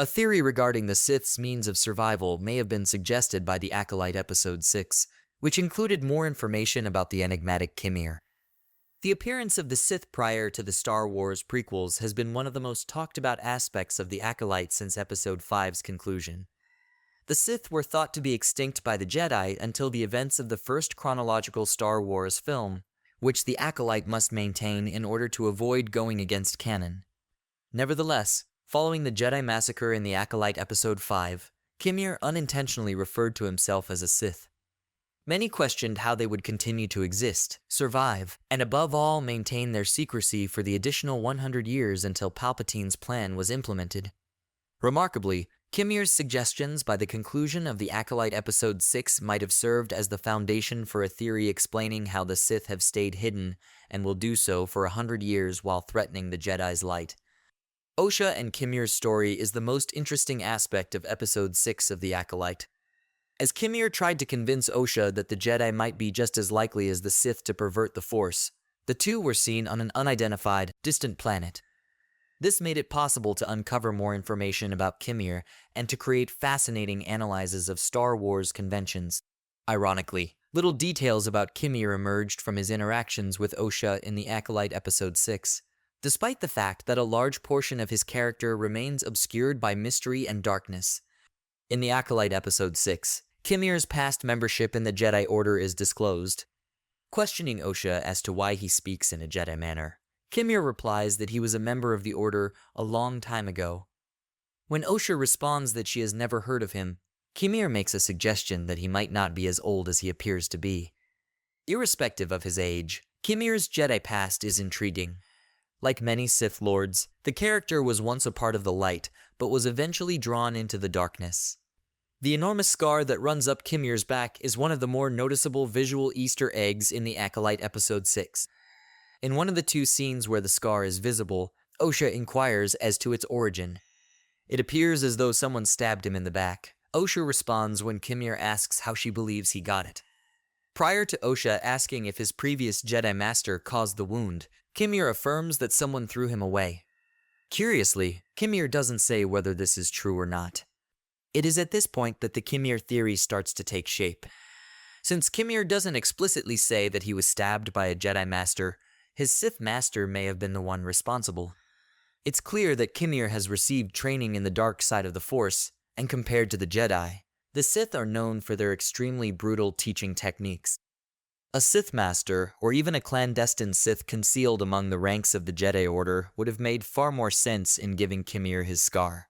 A theory regarding the Sith's means of survival may have been suggested by the Acolyte Episode 6, which included more information about the enigmatic Qimir. The appearance of the Sith prior to the Star Wars prequels has been one of the most talked about aspects of the Acolyte since Episode 5's conclusion. The Sith were thought to be extinct by the Jedi until the events of the first chronological Star Wars film, which the Acolyte must maintain in order to avoid going against canon. Nevertheless, following the Jedi massacre in the Acolyte Episode 5, Qimir unintentionally referred to himself as a Sith. Many questioned how they would continue to exist, survive, and above all maintain their secrecy for the additional 100 years until Palpatine's plan was implemented. Remarkably, Qimir's suggestions by the conclusion of the Acolyte Episode 6 might have served as the foundation for a theory explaining how the Sith have stayed hidden and will do so for 100 years while threatening the Jedi's light. Osha and Qimir's story is the most interesting aspect of Episode 6 of the Acolyte. As Qimir tried to convince Osha that the Jedi might be just as likely as the Sith to pervert the Force, the two were seen on an unidentified, distant planet. This made it possible to uncover more information about Qimir and to create fascinating analyses of Star Wars conventions. Ironically, little details about Qimir emerged from his interactions with Osha in the Acolyte Episode 6, despite the fact that a large portion of his character remains obscured by mystery and darkness. In the Acolyte Episode 6, Qimir's past membership in the Jedi Order is disclosed. Questioning Osha as to why he speaks in a Jedi manner, Qimir replies that he was a member of the Order a long time ago. When Osha responds that she has never heard of him, Qimir makes a suggestion that he might not be as old as he appears to be. Irrespective of his age, Qimir's Jedi past is intriguing. Like many Sith Lords, the character was once a part of the light, but was eventually drawn into the darkness. The enormous scar that runs up Qimir's back is one of the more noticeable visual Easter eggs in the Acolyte Episode 6. In one of the two scenes where the scar is visible, Osha inquires as to its origin. It appears as though someone stabbed him in the back. Osha responds when Qimir asks how she believes he got it. Prior to Osha asking if his previous Jedi Master caused the wound, Qimir affirms that someone threw him away. Curiously, Qimir doesn't say whether this is true or not. It is at this point that the Qimir theory starts to take shape. Since Qimir doesn't explicitly say that he was stabbed by a Jedi Master, his Sith Master may have been the one responsible. It's clear that Qimir has received training in the dark side of the Force, and compared to the Jedi, the Sith are known for their extremely brutal teaching techniques. A Sith Master, or even a clandestine Sith concealed among the ranks of the Jedi Order, would have made far more sense in giving Qimir his scar.